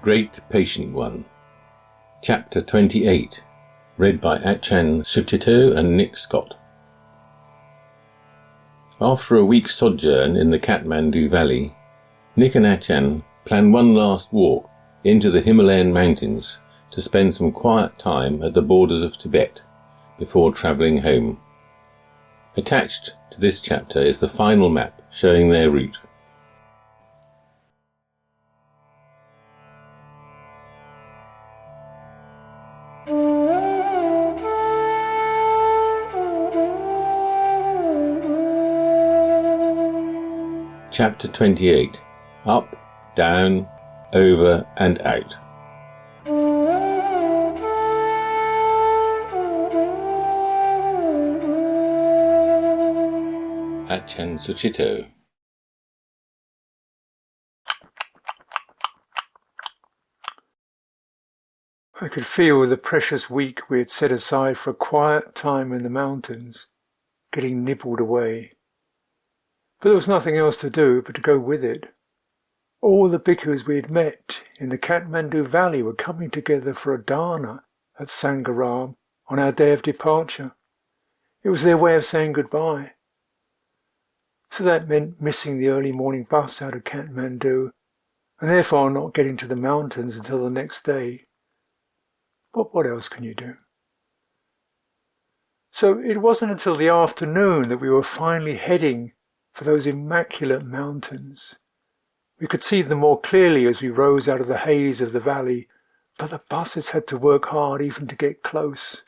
Great Patient One. Chapter 28. Read by Achan Suchito and Nick Scott. After a week's sojourn in the Kathmandu Valley, Nick and Achan planned one last walk into the Himalayan mountains to spend some quiet time at the borders of Tibet before travelling home. Attached to this chapter is the final map showing their route. Chapter 28. Up, down, over and out. Achan Suchito. I could feel the precious week we had set aside for a quiet time in the mountains getting nibbled away. But there was nothing else to do but to go with it. All the bhikkhus we had met in the Kathmandu Valley were coming together for a dharna at Sangharam on our day of departure. It was their way of saying goodbye. So that meant missing the early morning bus out of Kathmandu, and therefore not getting to the mountains until the next day. But what else can you do? So it wasn't until the afternoon that we were finally heading for those immaculate mountains. We could see them more clearly as we rose out of the haze of the valley, but the buses had to work hard even to get close.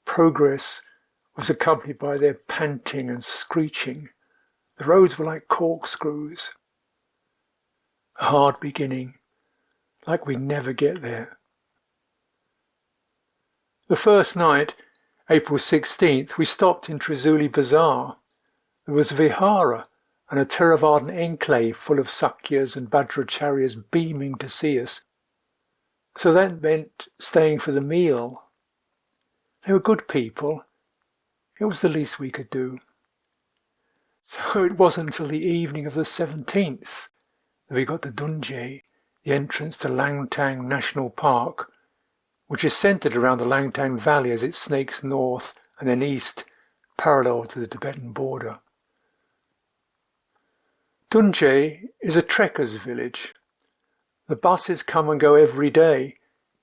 Progress was accompanied by their panting and screeching. The roads were like corkscrews. A hard beginning, like we'd never get there. The first night, April 16th, we stopped in Trizuli Bazaar. There was a vihara and a Theravadan enclave full of Sakyas and Bhadracharyas beaming to see us. So that meant staying for the meal. They were good people. It was the least we could do. So it wasn't until the evening of the 17th that we got to Dunje, the entrance to Langtang National Park, which is centred around the Langtang Valley as it snakes north and then east, parallel to the Tibetan border. Dunje is a trekker's village. The buses come and go every day,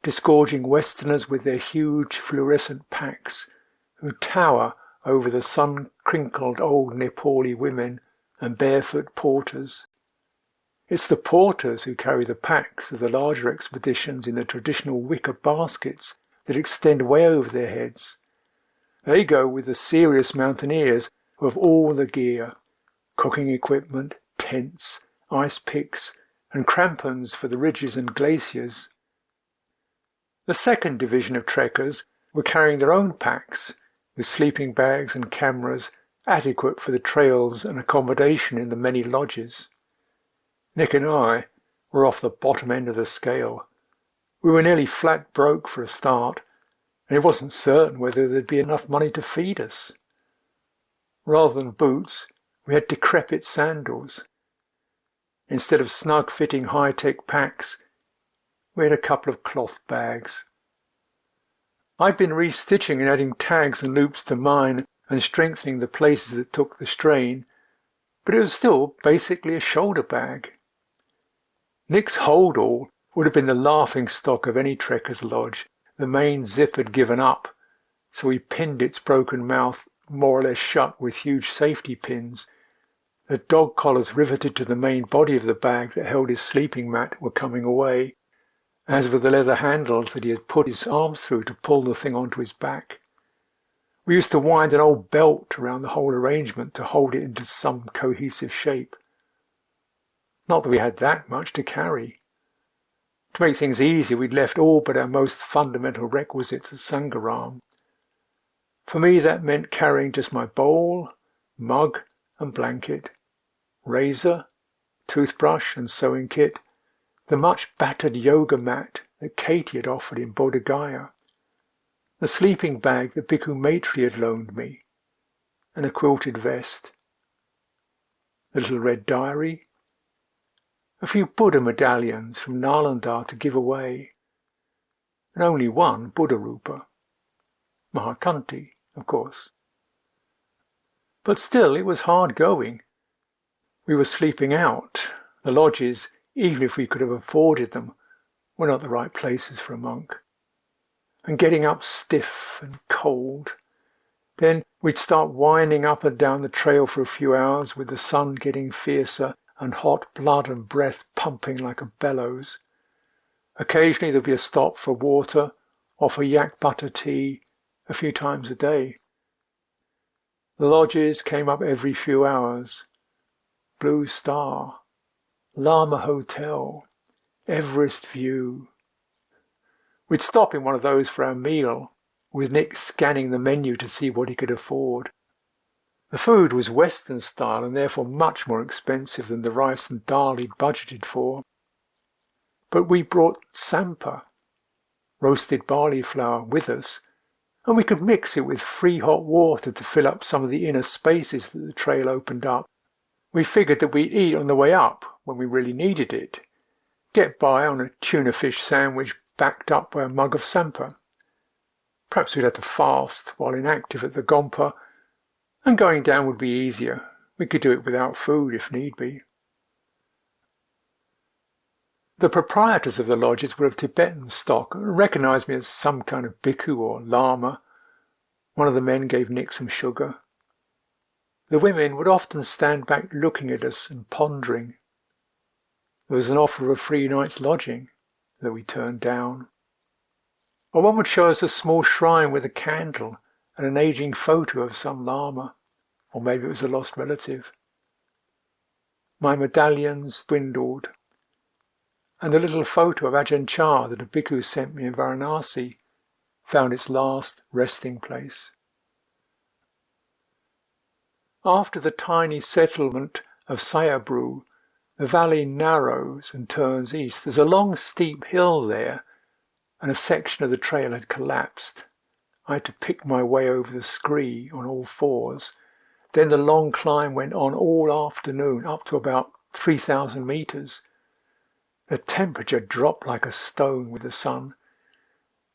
disgorging Westerners with their huge fluorescent packs, who tower over the sun-crinkled old Nepali women and barefoot porters. It's the porters who carry the packs of the larger expeditions in the traditional wicker baskets that extend way over their heads. They go with the serious mountaineers who have all the gear, cooking equipment, tents, ice picks, and crampons for the ridges and glaciers. The second division of trekkers were carrying their own packs, with sleeping bags and cameras adequate for the trails and accommodation in the many lodges. Nick and I were off the bottom end of the scale. We were nearly flat broke for a start, and it wasn't certain whether there'd be enough money to feed us. Rather than boots, we had decrepit sandals. Instead of snug-fitting high-tech packs, we had a couple of cloth bags. I'd been restitching and adding tags and loops to mine and strengthening the places that took the strain, but it was still basically a shoulder bag. Nick's hold-all would have been the laughing-stock of any trekker's lodge. The main zip had given up, so we pinned its broken mouth more or less shut with huge safety pins. The dog collars riveted to the main body of the bag that held his sleeping mat were coming away, as were the leather handles that he had put his arms through to pull the thing onto his back. We used to wind an old belt around the whole arrangement to hold it into some cohesive shape. Not that we had that much to carry. To make things easy, we'd left all but our most fundamental requisites at Sangharam. For me, that meant carrying just my bowl, mug, and blanket, razor, toothbrush and sewing kit, the much battered yoga mat that Katie had offered in Bodh Gaya, the sleeping bag that Bhikkhu Maitri had loaned me, and a quilted vest, the little red diary, a few Buddha medallions from Nalanda to give away, and only one Buddha Rupa. Mahakanti, of course. But still, it was hard going. We were sleeping out. The lodges, even if we could have afforded them, were not the right places for a monk. And getting up stiff and cold. Then we'd start winding up and down the trail for a few hours with the sun getting fiercer and hot blood and breath pumping like a bellows. Occasionally there'd be a stop for water or for yak butter tea a few times a day. The lodges came up every few hours. Blue Star, Lama Hotel, Everest View. We'd stop in one of those for our meal, with Nick scanning the menu to see what he could afford. The food was Western style and therefore much more expensive than the rice and dal he'd budgeted for. But we brought sampa, roasted barley flour, with us, and we could mix it with free hot water to fill up some of the inner spaces that the trail opened up. We figured that we'd eat on the way up when we really needed it, get by on a tuna fish sandwich backed up by a mug of sampa. Perhaps we'd have to fast while inactive at the Gompa, and going down would be easier. We could do it without food if need be. The proprietors of the lodges were of Tibetan stock and recognized me as some kind of bhikkhu or lama. One of the men gave Nick some sugar. The women would often stand back looking at us and pondering. There was an offer of a free night's lodging that we turned down. Or one would show us a small shrine with a candle and an aging photo of some lama, or maybe it was a lost relative. My medallions dwindled, and the little photo of Ajahn Chah that a bhikkhu sent me in Varanasi found its last resting place. After the tiny settlement of Sayabru, the valley narrows and turns east. There's a long steep hill there, and a section of the trail had collapsed. I had to pick my way over the scree on all fours. Then the long climb went on all afternoon, up to about 3,000 meters. The temperature dropped like a stone with the sun,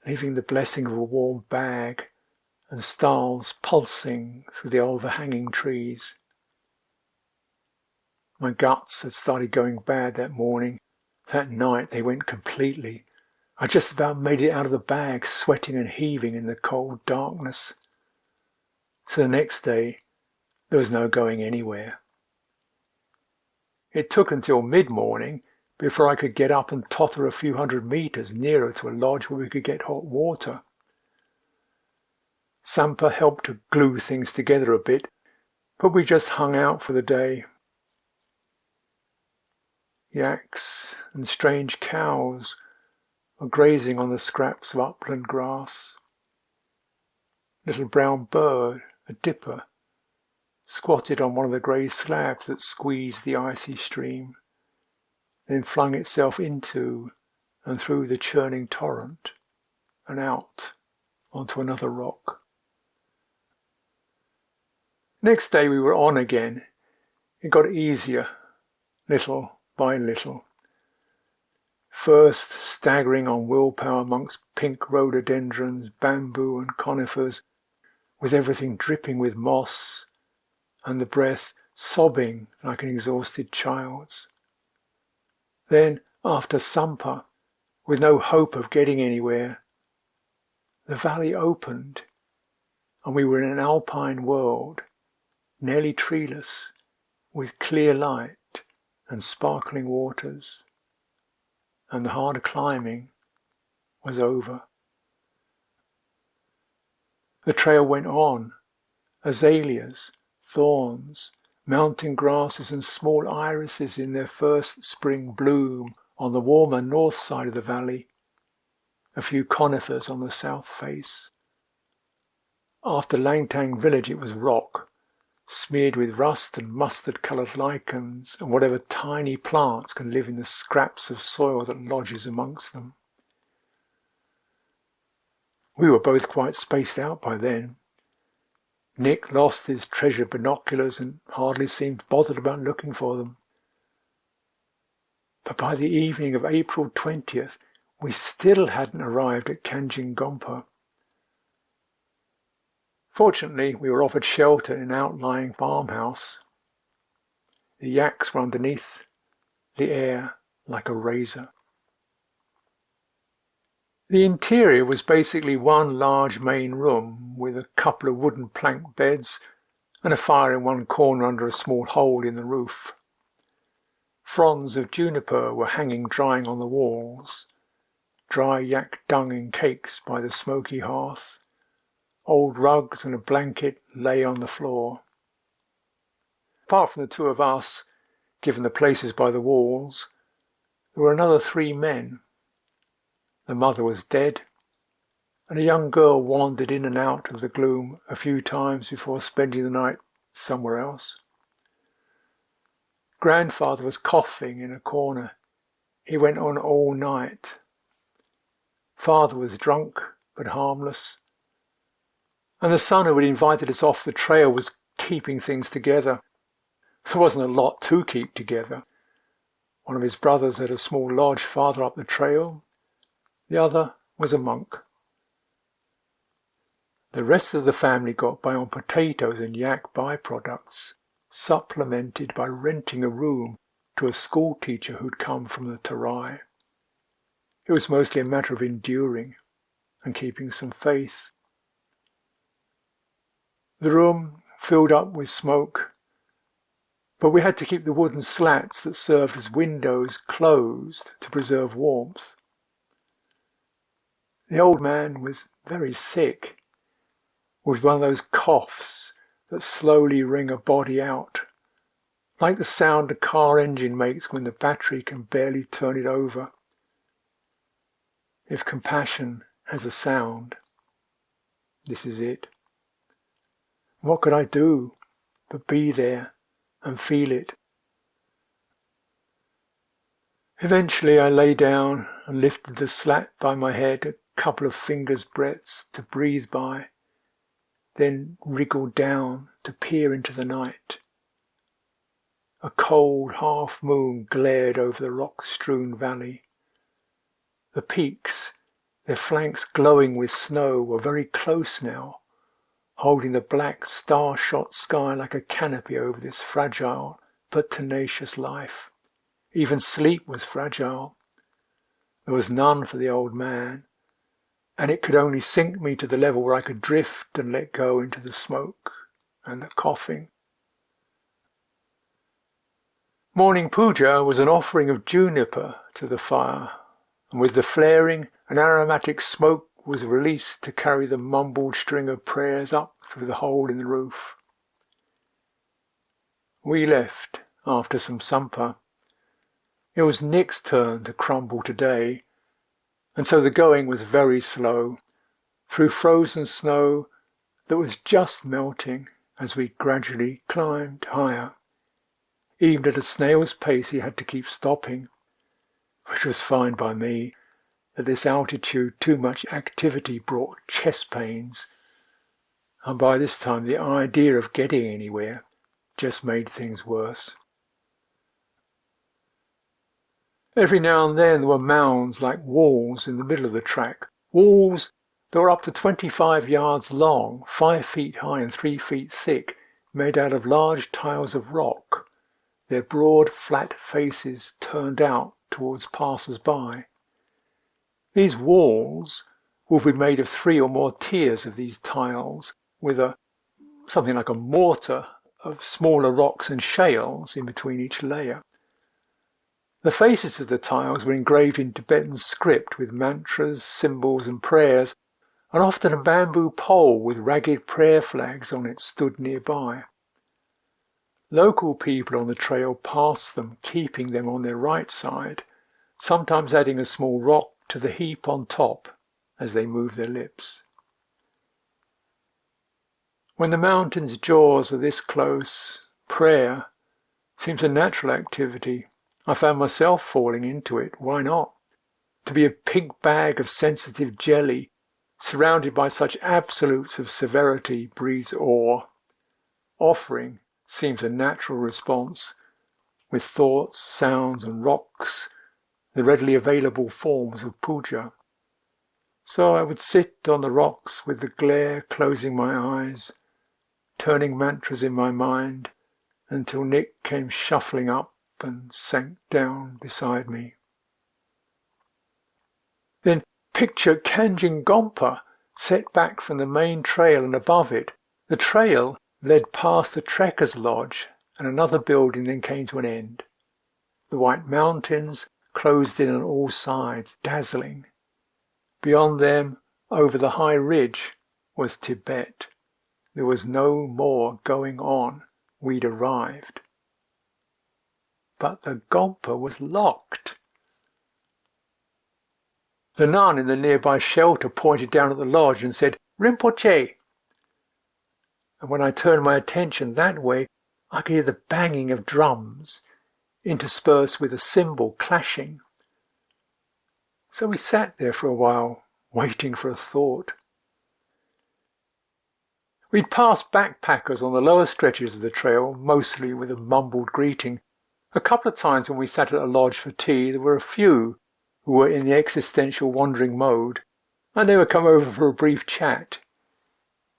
leaving the blessing of a warm bag and stars pulsing through the overhanging trees. My guts had started going bad that morning. That night they went completely. I just about made it out of the bag, sweating and heaving in the cold darkness. So the next day, there was no going anywhere. It took until mid-morning before I could get up and totter a few hundred meters nearer to a lodge where we could get hot water. Sampa helped to glue things together a bit, but we just hung out for the day. Yaks and strange cows were grazing on the scraps of upland grass. Little brown bird, a dipper, squatted on one of the grey slabs that squeezed the icy stream, then flung itself into and through the churning torrent and out onto another rock. Next day we were on again. It got easier, little by little. First staggering on willpower amongst pink rhododendrons, bamboo and conifers, with everything dripping with moss and the breath sobbing like an exhausted child's. Then, after Sampa, with no hope of getting anywhere, the valley opened and we were in an alpine world, nearly treeless, with clear light and sparkling waters, and the hard climbing was over. The trail went on, azaleas, thorns, mountain grasses and small irises in their first spring bloom on the warmer north side of the valley, a few conifers on the south face. After Langtang village it was rock, smeared with rust and mustard-coloured lichens and whatever tiny plants can live in the scraps of soil that lodges amongst them. We were both quite spaced out by then. Nick lost his treasured binoculars and hardly seemed bothered about looking for them. But by the evening of April 20th, we still hadn't arrived at Kanjengompa. Fortunately, we were offered shelter in an outlying farmhouse. The yaks were underneath, the air like a razor. The interior was basically one large main room with a couple of wooden plank beds and a fire in one corner under a small hole in the roof. Fronds of juniper were hanging drying on the walls, dry yak dung in cakes by the smoky hearth. Old rugs and a blanket lay on the floor. Apart from the two of us, given the places by the walls, there were another 3 men. The mother was dead, and a young girl wandered in and out of the gloom a few times before spending the night somewhere else. Grandfather was coughing in a corner. He went on all night. Father was drunk, but harmless. And the son who had invited us off the trail was keeping things together. There wasn't a lot to keep together. One of his brothers had a small lodge farther up the trail. The other was a monk. The rest of the family got by on potatoes and yak byproducts, supplemented by renting a room to a school teacher who'd come from the Terai. It was mostly a matter of enduring and keeping some faith. The room filled up with smoke, but we had to keep the wooden slats that served as windows closed to preserve warmth. The old man was very sick, with one of those coughs that slowly wring a body out, like the sound a car engine makes when the battery can barely turn it over. If compassion has a sound, this is it. What could I do but be there and feel it? Eventually I lay down and lifted the slat by my head a couple of fingers' breadths to breathe by, then wriggled down to peer into the night. A cold half-moon glared over the rock-strewn valley. The peaks, their flanks glowing with snow, were very close now, holding the black star-shot sky like a canopy over this fragile but tenacious life. Even sleep was fragile. There was none for the old man, and it could only sink me to the level where I could drift and let go into the smoke and the coughing. Morning puja was an offering of juniper to the fire, and with the flaring, an aromatic smoke was released to carry the mumbled string of prayers up through the hole in the roof. We left after some sampa. It was Nick's turn to crumble today, and so the going was very slow, through frozen snow that was just melting as we gradually climbed higher. Even at a snail's pace he had to keep stopping, which was fine by me. At this altitude too much activity brought chest pains, and by this time the idea of getting anywhere just made things worse. Every now and then there were mounds like walls in the middle of the track, walls that were up to 25 yards long, 5 feet high and 3 feet thick, made out of large tiles of rock, their broad flat faces turned out towards passers-by. These walls would be made of 3 or more tiers of these tiles, with something like a mortar of smaller rocks and shales in between each layer. The faces of the tiles were engraved in Tibetan script with mantras, symbols and prayers, and often a bamboo pole with ragged prayer flags on it stood nearby. Local people on the trail passed them, keeping them on their right side, sometimes adding a small rock to the heap on top as they moved their lips. When the mountain's jaws are this close, prayer seems a natural activity. I found myself falling into it. Why not? To be a pig bag of sensitive jelly, surrounded by such absolutes of severity, breeds awe. Offering seems a natural response, with thoughts, sounds and rocks the readily available forms of puja. So I would sit on the rocks with the glare, closing my eyes, turning mantras in my mind, until Nick came shuffling up and sank down beside me. Then picture Kanjeng Gompa set back from the main trail, and above it, the trail led past the Trekkers' Lodge, and another building then came to an end. The white mountains closed in on all sides, dazzling. Beyond them, over the high ridge, was Tibet. There was no more going on. We'd arrived. But the Gompa was locked. The nun in the nearby shelter pointed down at the lodge and said, "Rinpoche!" And when I turned my attention that way, I could hear the banging of drums, interspersed with a cymbal clashing. So we sat there for a while, waiting for a thought. We'd passed backpackers on the lower stretches of the trail, mostly with a mumbled greeting. A couple of times when we sat at a lodge for tea, there were a few who were in the existential wandering mode, and they would come over for a brief chat.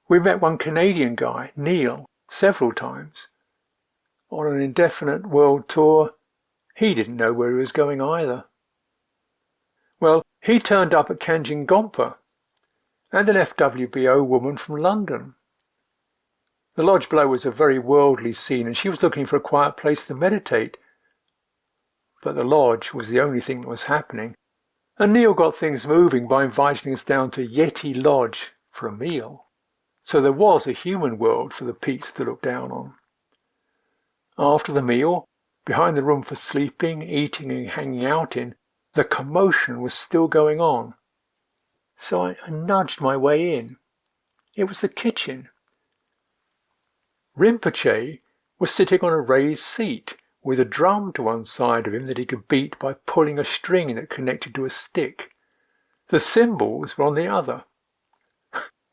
We met one Canadian guy, Neil, several times. On an indefinite world tour, he didn't know where he was going either. Well, he turned up at Kanjeng Gompa, and an FWBO woman from London. The lodge below was a very worldly scene, and she was looking for a quiet place to meditate. But the lodge was the only thing that was happening, and Neil got things moving by inviting us down to Yeti Lodge for a meal. So there was a human world for the Petes to look down on. After the meal, behind the room for sleeping, eating and hanging out in, the commotion was still going on. So I nudged my way in. It was the kitchen. Rinpoche was sitting on a raised seat, with a drum to one side of him that he could beat by pulling a string that connected to a stick. The cymbals were on the other.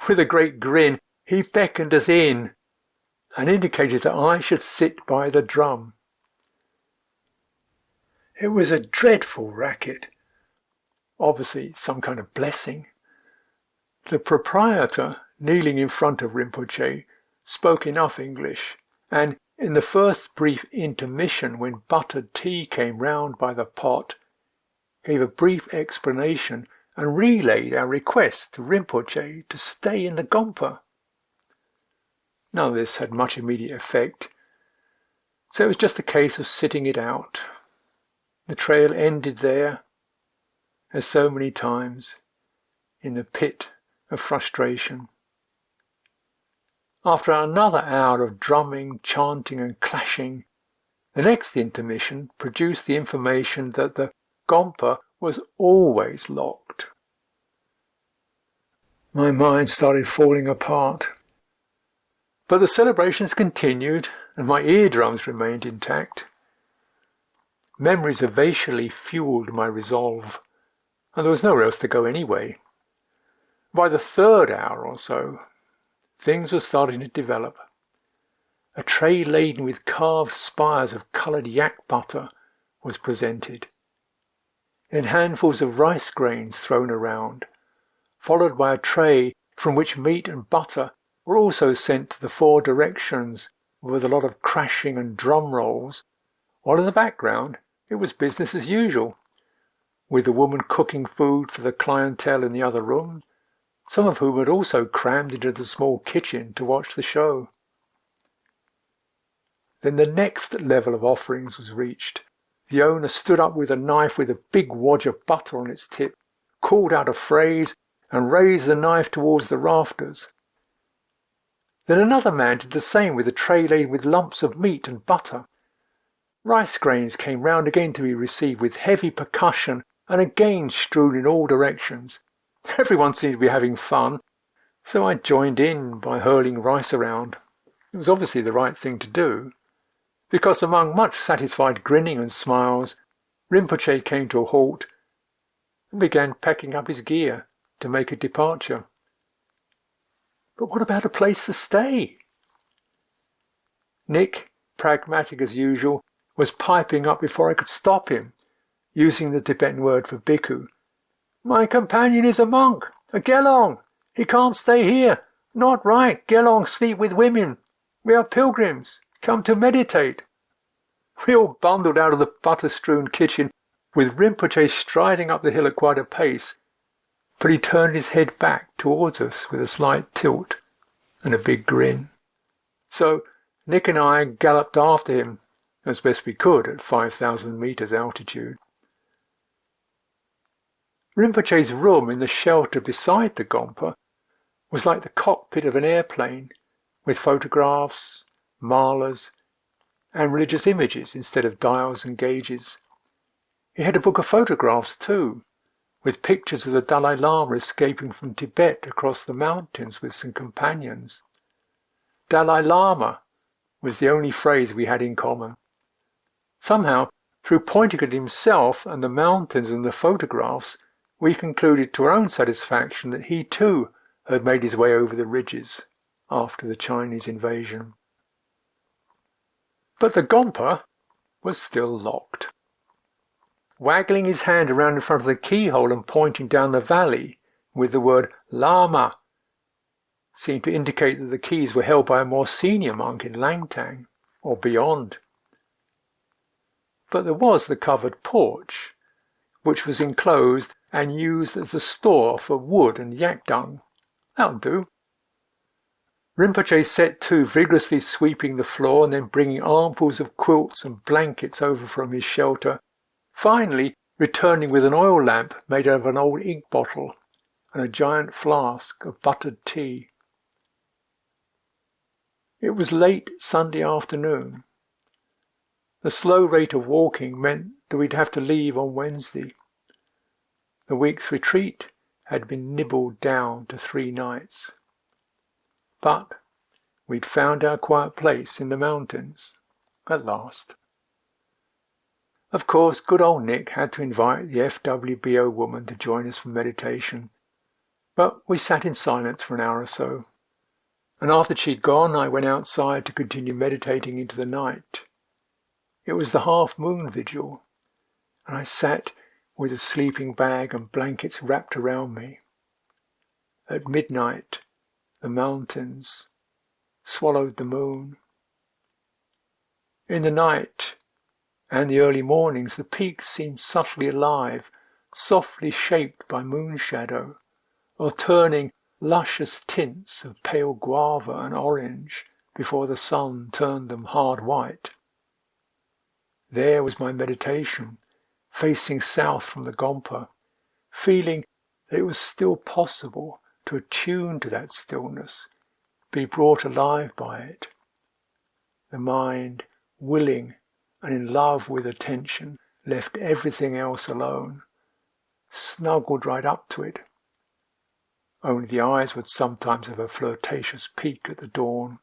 With a great grin, he beckoned us in and indicated that I should sit by the drum. It was a dreadful racket, obviously some kind of blessing. The proprietor, kneeling in front of Rinpoche, spoke enough English, and in the first brief intermission when buttered tea came round by the pot, gave a brief explanation and relayed our request to Rinpoche to stay in the Gompa. None of this had much immediate effect, so it was just a case of sitting it out. The trail ended there, as so many times, in the pit of frustration. After another hour of drumming, chanting and clashing, the next intermission produced the information that the Gompa was always locked. My mind started falling apart. But the celebrations continued, and my eardrums remained intact. Memories evasively fueled my resolve, and there was nowhere else to go anyway. By the third hour or so, things were starting to develop. A tray laden with carved spires of coloured yak butter was presented, and handfuls of rice grains thrown around, followed by a tray from which meat and butter were also sent to the four directions with a lot of crashing and drum rolls, while in the background it was business as usual, with the woman cooking food for the clientele in the other room, some of whom had also crammed into the small kitchen to watch the show. Then the next level of offerings was reached. The owner stood up with a knife with a big wodge of butter on its tip, called out a phrase, and raised the knife towards the rafters. Then another man did the same with a tray laden with lumps of meat and butter. Rice grains came round again to be received with heavy percussion and again strewn in all directions. Everyone seemed to be having fun, so I joined in by hurling rice around. It was obviously the right thing to do, because among much satisfied grinning and smiles, Rinpoche came to a halt and began packing up his gear to make a departure. But what about a place to stay? Nick, pragmatic as usual, was piping up before I could stop him. using the Tibetan word for bhikkhu. "My companion is a monk, a gelong. He can't stay here. Not right. Gelongs sleep with women. We are pilgrims, come to meditate." We all bundled out of the butter-strewn kitchen, with Rinpoche striding up the hill at quite a pace, but he turned his head back towards us with a slight tilt and a big grin. So Nick and I galloped after him as best we could at 5,000 meters altitude. Rinpoche's room in the shelter beside the Gompa was like the cockpit of an airplane, with photographs, malas, and religious images instead of dials and gauges. He had a book of photographs too, with pictures of the Dalai Lama escaping from Tibet across the mountains with some companions. Dalai Lama was the only phrase we had in common. Somehow, through pointing at himself and the mountains and the photographs, we concluded to our own satisfaction that he too had made his way over the ridges after the Chinese invasion. But the Gompa was still locked. Waggling his hand around in front of the keyhole and pointing down the valley with the word Lama seemed to indicate that the keys were held by a more senior monk in Langtang or beyond. But there was the covered porch, which was enclosed and used as a store for wood and yak dung. That'll do. Rinpoche set to vigorously sweeping the floor and then bringing armfuls of quilts and blankets over from his shelter, finally returning with an oil lamp made out of an old ink bottle and a giant flask of buttered tea. It was late Sunday afternoon. The slow rate of walking meant that we'd have to leave on Wednesday. The week's retreat had been nibbled down to 3 nights. But we'd found our quiet place in the mountains at last. Of course, good old Nick had to invite the FWBO woman to join us for meditation, but we sat in silence for an hour or so, and after she'd gone I went outside to continue meditating into the night. It was the half-moon vigil, and I sat with a sleeping bag and blankets wrapped around me. At midnight, the mountains swallowed the moon. In the night and the early mornings, the peaks seemed subtly alive, softly shaped by moon shadow, or turning luscious tints of pale guava and orange before the sun turned them hard white. There was my meditation, facing south from the Gompa, feeling that it was still possible to attune to that stillness, be brought alive by it. The mind, willing and in love with attention, left everything else alone, snuggled right up to it. Only the eyes would sometimes have a flirtatious peek at the dawn,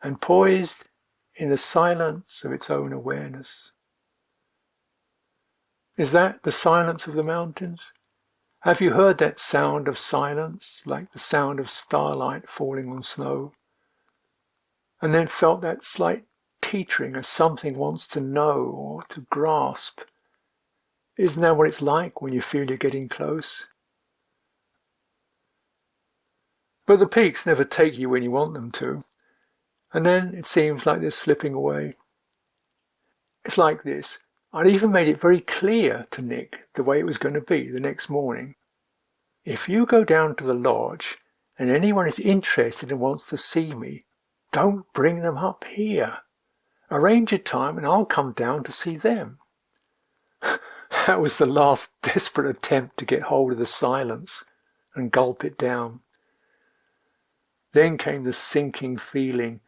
and poised in the silence of its own awareness. Is that the silence of the mountains? Have you heard that sound of silence, like the sound of starlight falling on snow? And then felt that slight teetering as something wants to know or to grasp? Isn't that what it's like when you feel you're getting close? But the peaks never take you when you want them to, and then it seems like they're slipping away. It's like this. I'd even made it very clear to Nick the way it was going to be the next morning. If you go down to the lodge and anyone is interested and wants to see me, don't bring them up here. Arrange a time and I'll come down to see them. That was the last desperate attempt to get hold of the silence and gulp it down. Then came the sinking feeling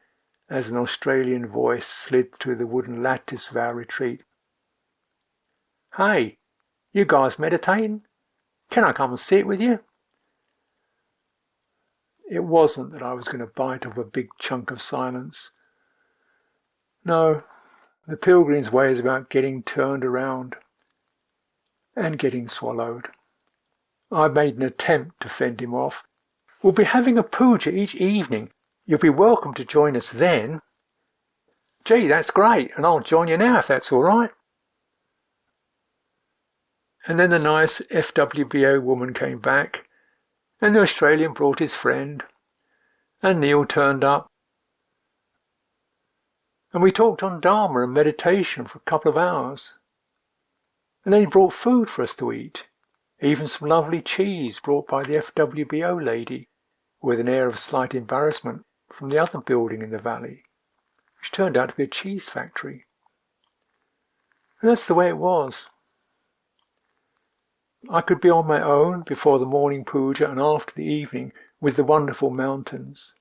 as an Australian voice slid through the wooden lattice of our retreat. "Hey, you guys meditating? Can I come and sit with you?" It wasn't that I was going to bite off a big chunk of silence. No, the pilgrim's way is about getting turned around and getting swallowed. I made an attempt to fend him off. "We'll be having a puja each evening. You'll be welcome to join us then." "Gee, that's great, and I'll join you now if that's all right." And then the nice FWBO woman came back, and the Australian brought his friend, and Neil turned up, and we talked on Dharma and meditation for a couple of hours. And then he brought food for us to eat, even some lovely cheese brought by the FWBO lady, with an air of slight embarrassment, from the other building in the valley, which turned out to be a cheese factory. And that's the way it was. I could be on my own before the morning puja and after the evening with the wonderful mountains.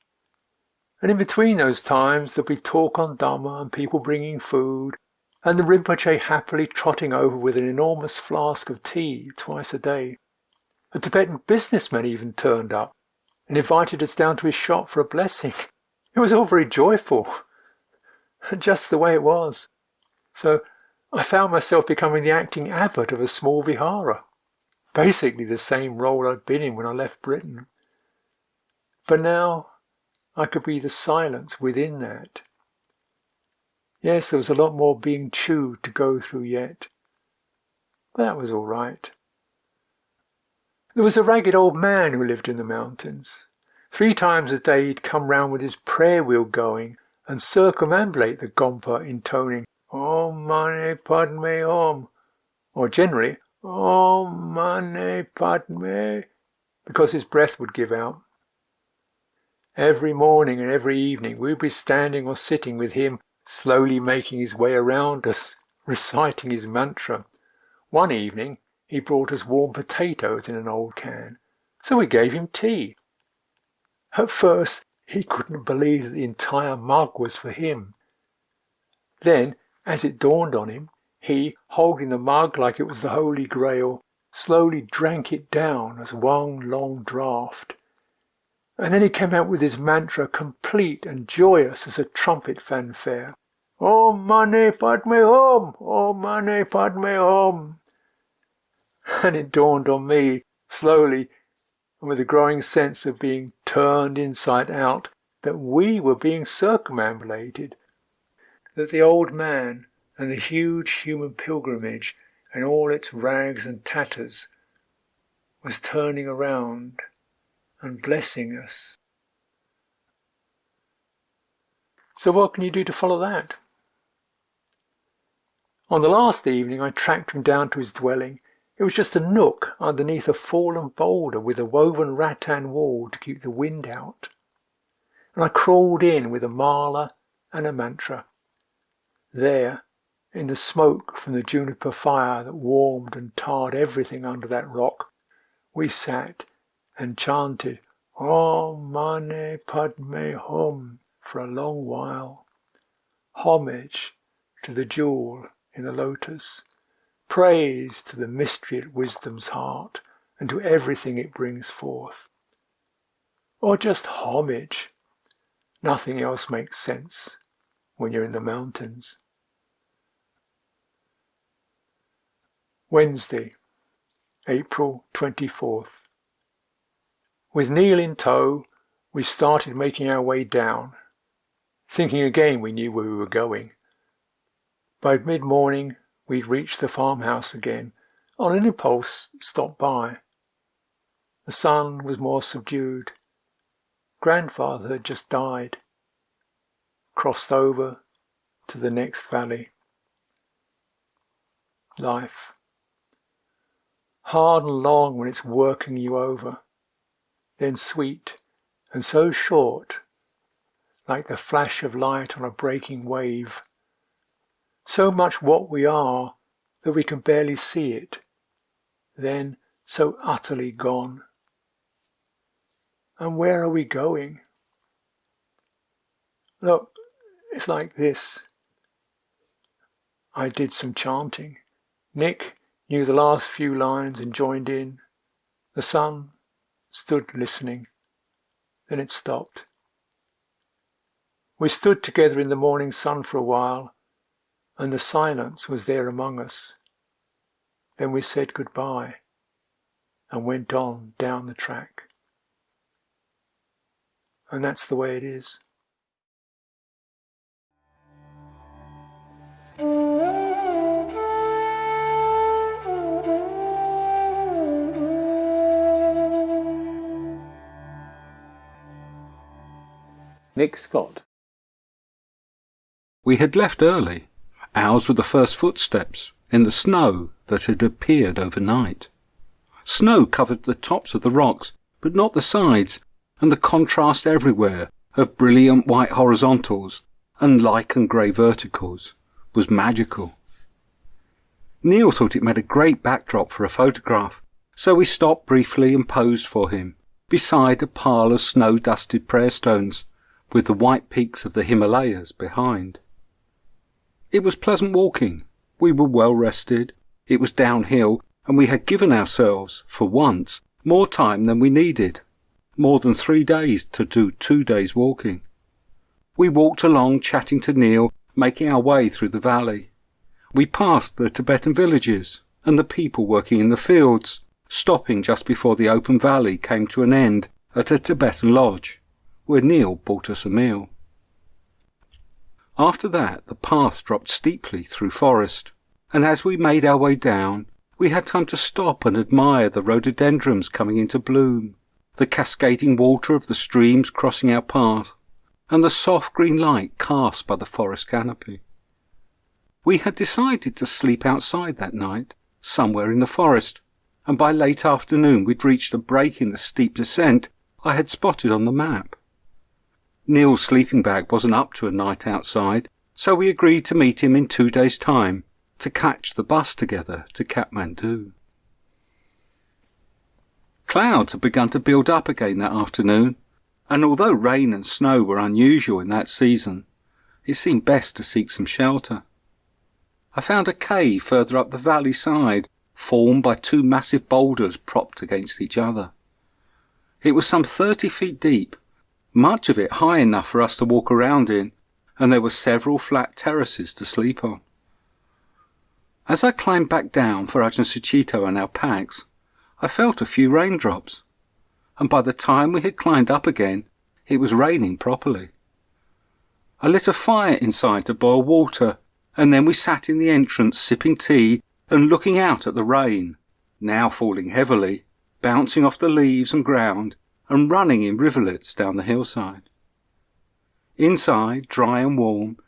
And in between those times there'd be talk on Dhamma and people bringing food, and the Rinpoche happily trotting over with an enormous flask of tea twice a day. A Tibetan businessman even turned up and invited us down to his shop for a blessing. It was all very joyful, just the way it was. So I found myself becoming the acting abbot of a small vihara, basically the same role I'd been in when I left Britain. But now I could be the silence within that. Yes, there was a lot more being chewed to go through yet, but that was all right. There was a ragged old man who lived in the mountains. 3 times a day he'd come round with his prayer wheel going and circumambulate the Gompa intoning Om Mani Padme Om, or generally Om Mani Padme, because his breath would give out. Every morning and every evening we'd be standing or sitting with him, slowly making his way around us, reciting his mantra. One evening he brought us warm potatoes in an old can, so we gave him tea. At first he couldn't believe that the entire mug was for him. Then, as it dawned on him, he, holding the mug like it was the Holy Grail, slowly drank it down as one long draught. And then he came out with his mantra, complete and joyous as a trumpet fanfare. Om Mani Padme Hum, Om Mani Padme Hum. And it dawned on me, slowly, and with a growing sense of being turned inside out, that we were being circumambulated, that the old man and the huge human pilgrimage and all its rags and tatters was turning around and blessing us. So what can you do to follow that? On the last evening I tracked him down to his dwelling. It was just a nook underneath a fallen boulder with a woven rattan wall to keep the wind out. And I crawled in with a mala and a mantra. There, in the smoke from the juniper fire that warmed and tarred everything under that rock, we sat and chanted Om Mani Padme Hum for a long while. Homage to the jewel in the lotus. Praise to the mystery at wisdom's heart and to everything it brings forth. Or just homage. Nothing else makes sense when you're in the mountains. Wednesday, April 24th. With Neil in tow, we started making our way down, thinking again we knew where we were going. By mid-morning, we'd reached the farmhouse again. On an impulse, stopped by. The sun was more subdued. Grandfather had just died. Crossed over to the next valley. Life. Hard and long when it's working you over, then sweet and so short, like the flash of light on a breaking wave. So much what we are that we can barely see it, then so utterly gone. And where are we going? Look, it's like this. I did some chanting. Nick knew the last few lines and joined in. The sun stood listening. Then it stopped. We stood together in the morning sun for a while, and the silence was there among us. Then we said goodbye and went on down the track. And that's the way it is. Nick Scott. We had left early. Ours were the first footsteps in the snow that had appeared overnight. Snow covered the tops of the rocks, but not the sides, and the contrast everywhere of brilliant white horizontals and lichen grey verticals was magical. Neil thought it made a great backdrop for a photograph, so we stopped briefly and posed for him, beside a pile of snow-dusted prayer stones, with the white peaks of the Himalayas behind. It was pleasant walking. We were well rested. It was downhill, and we had given ourselves, for once, more time than we needed. More than 3 days to do 2 days walking. We walked along chatting to Neil, making our way through the valley. We passed the Tibetan villages and the people working in the fields, stopping just before the open valley came to an end at a Tibetan lodge, where Neil bought us a meal. After that, the path dropped steeply through forest, and as we made our way down, we had time to stop and admire the rhododendrons coming into bloom, the cascading water of the streams crossing our path, and the soft green light cast by the forest canopy. We had decided to sleep outside that night, somewhere in the forest, and by late afternoon we'd reached a break in the steep descent I had spotted on the map. Neil's sleeping bag wasn't up to a night outside, so we agreed to meet him in 2 days' time to catch the bus together to Kathmandu. Clouds had begun to build up again that afternoon, and although rain and snow were unusual in that season, it seemed best to seek some shelter. I found a cave further up the valley side, formed by 2 massive boulders propped against each other. It was some 30 feet deep, much of it high enough for us to walk around in, and there were several flat terraces to sleep on. As I climbed back down for Ajahn Sucitto and our packs, I felt a few raindrops, and by the time we had climbed up again, it was raining properly. I lit a fire inside to boil water, and then we sat in the entrance sipping tea and looking out at the rain, now falling heavily, bouncing off the leaves and ground, and running in rivulets down the hillside. Inside, dry and warm,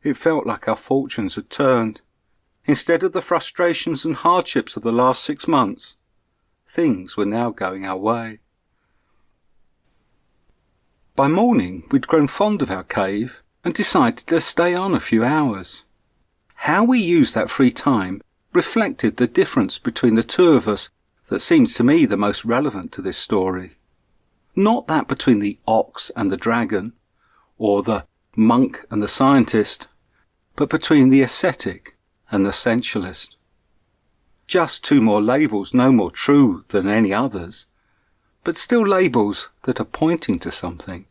it felt like our fortunes had turned. Instead of the frustrations and hardships of the last 6 months, things were now going our way. By morning, we'd grown fond of our cave and decided to stay on a few hours. How we used that free time reflected the difference between the two of us that seems to me the most relevant to this story. Not that between the ox and the dragon, or the monk and the scientist, but between the ascetic and the sensualist. Just 2 more labels no more true than any others, but still labels that are pointing to something.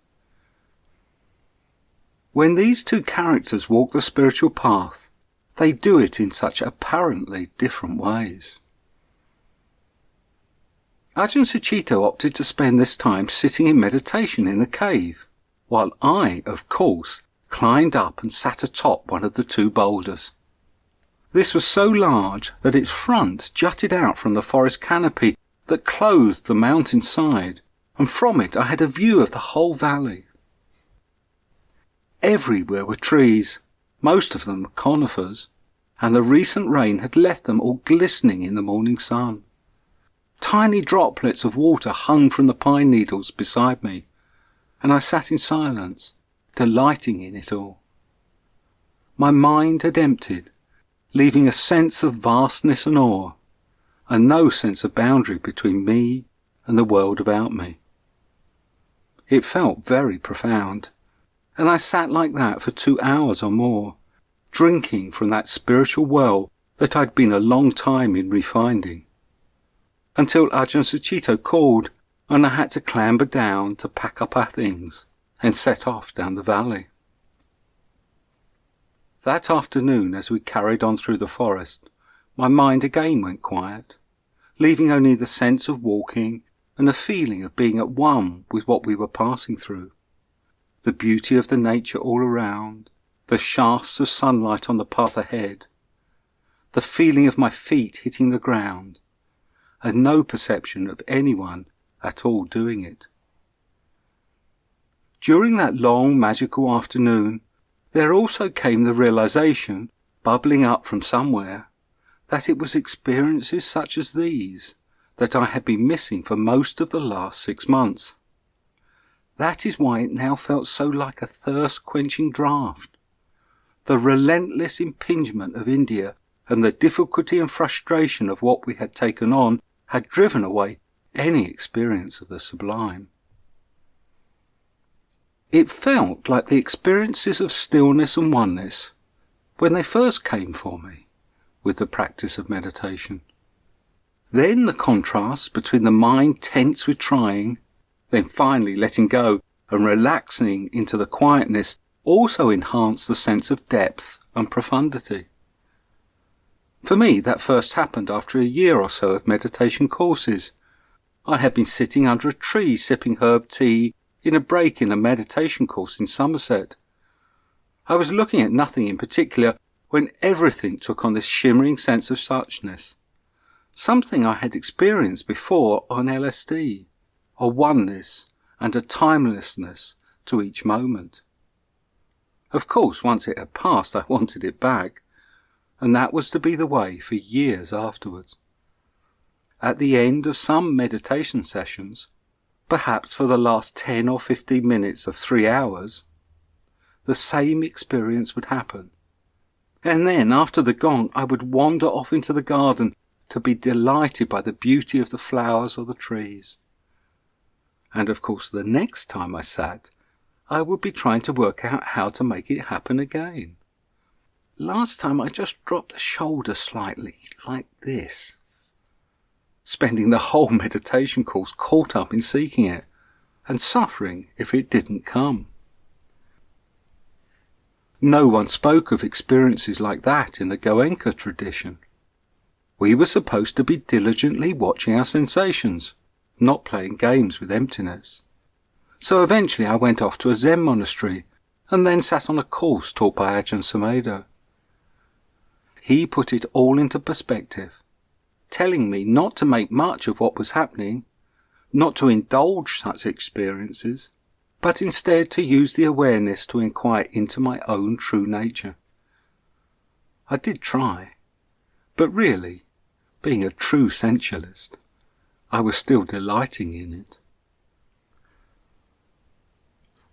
When these 2 characters walk the spiritual path, they do it in such apparently different ways. Ajahn Sucitto opted to spend this time sitting in meditation in the cave, while I, of course, climbed up and sat atop one of the 2 boulders. This was so large that its front jutted out from the forest canopy that clothed the mountain side, and from it I had a view of the whole valley. Everywhere were trees, most of them conifers, and the recent rain had left them all glistening in the morning sun. Tiny droplets of water hung from the pine needles beside me, and I sat in silence, delighting in it all. My mind had emptied, leaving a sense of vastness and awe, and no sense of boundary between me and the world about me. It felt very profound, and I sat like that for 2 hours or more, drinking from that spiritual well that I'd been a long time in refinding, until Ajahn Sucitto called, and I had to clamber down to pack up our things and set off down the valley. That afternoon, as we carried on through the forest, my mind again went quiet, leaving only the sense of walking and the feeling of being at one with what we were passing through. The beauty of the nature all around, the shafts of sunlight on the path ahead, the feeling of my feet hitting the ground, and no perception of anyone at all doing it. during that long magical afternoon, there also came the realization, bubbling up from somewhere, that it was experiences such as these that I had been missing for most of the last 6 months. That is why it now felt so like a thirst-quenching draught. The relentless impingement of India and the difficulty and frustration of what we had taken on had driven away any experience of the sublime. It felt like the experiences of stillness and oneness when they first came for me with the practice of meditation. Then the contrast between the mind tense with trying, then finally letting go and relaxing into the quietness also enhanced the sense of depth and profundity. For me, that first happened after a year or so of meditation courses. I had been sitting under a tree sipping herb tea in a break in a meditation course in Somerset. I was looking at nothing in particular when everything took on this shimmering sense of suchness, something I had experienced before on LSD, a oneness and a timelessness to each moment. Of course, once it had passed, I wanted it back, and that was to be the way for years afterwards. At the end of some meditation sessions, perhaps for the last 10 or 15 minutes of 3 hours, the same experience would happen. And then, after the gong, I would wander off into the garden to be delighted by the beauty of the flowers or the trees. And of course, the next time I sat, I would be trying to work out how to make it happen again. Last time I just dropped the shoulder slightly, like this, spending the whole meditation course caught up in seeking it, and suffering if it didn't come. No one spoke of experiences like that in the Goenka tradition. We were supposed to be diligently watching our sensations, not playing games with emptiness. So eventually I went off to a Zen monastery and then sat on a course taught by Ajahn Sumedho. He put it all into perspective, telling me not to make much of what was happening, not to indulge such experiences, but instead to use the awareness to inquire into my own true nature. I did try, but really, being a true sensualist, I was still delighting in it.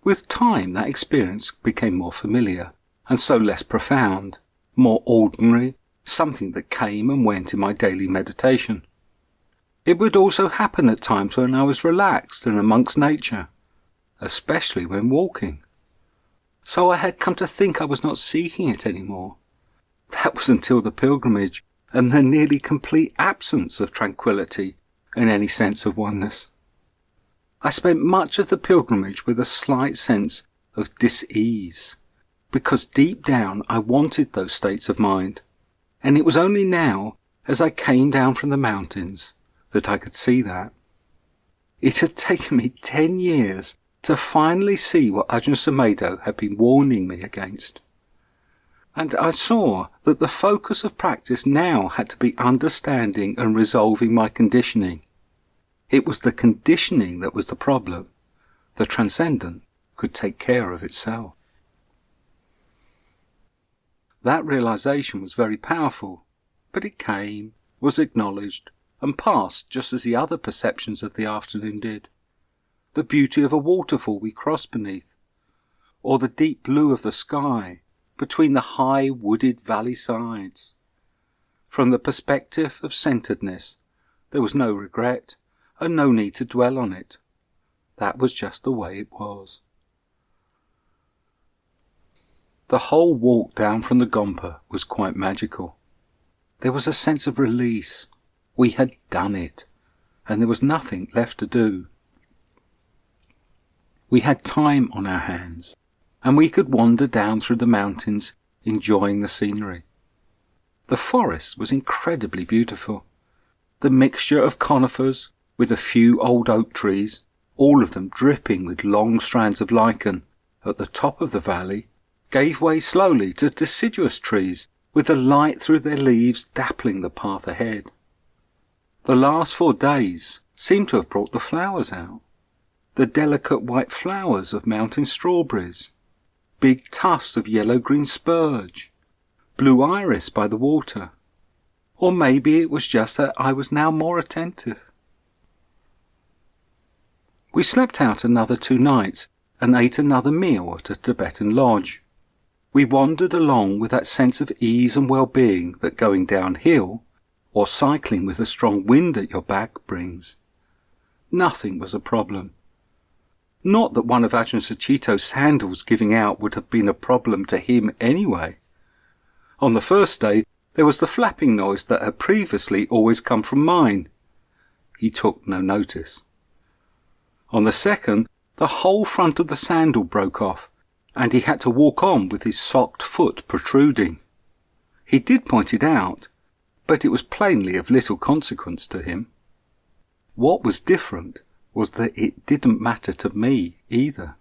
With time, that experience became more familiar, and so less profound, more ordinary, something that came and went in my daily meditation. It would also happen at times when I was relaxed and amongst nature, especially when walking. So I had come to think I was not seeking it anymore. That was until the pilgrimage and the nearly complete absence of tranquillity and any sense of oneness. I spent much of the pilgrimage with a slight sense of dis-ease, because deep down I wanted those states of mind, and it was only now, as I came down from the mountains, that I could see that. It had taken me 10 years to finally see what Ajahn Sumedho had been warning me against. And I saw that the focus of practice now had to be understanding and resolving my conditioning. It was the conditioning that was the problem. The transcendent could take care of itself. That realization was very powerful, but it came, was acknowledged, and passed just as the other perceptions of the afternoon did. The beauty of a waterfall we crossed beneath, or the deep blue of the sky between the high wooded valley sides. From the perspective of centeredness, there was no regret and no need to dwell on it. That was just the way it was. The whole walk down from the Gompa was quite magical. There was a sense of release. We had done it, and there was nothing left to do. We had time on our hands, and we could wander down through the mountains, enjoying the scenery. The forest was incredibly beautiful. The mixture of conifers with a few old oak trees, all of them dripping with long strands of lichen, at the top of the valley, gave way slowly to deciduous trees with the light through their leaves dappling the path ahead. The last 4 days seemed to have brought the flowers out. the delicate white flowers of mountain strawberries, big tufts of yellow-green spurge, blue iris by the water. Or maybe it was just that I was now more attentive. We slept out another 2 nights and ate another meal at a Tibetan lodge. We wandered along with that sense of ease and well-being that going downhill, or cycling with a strong wind at your back, brings. Nothing was a problem. Not that one of Ajahn Sucitto's sandals giving out would have been a problem to him anyway. On the first day, there was the flapping noise that had previously always come from mine. He took no notice. On the second, the whole front of the sandal broke off, and he had to walk on with his socked foot protruding. He did point it out, but it was plainly of little consequence to him. What was different was that it didn't matter to me either.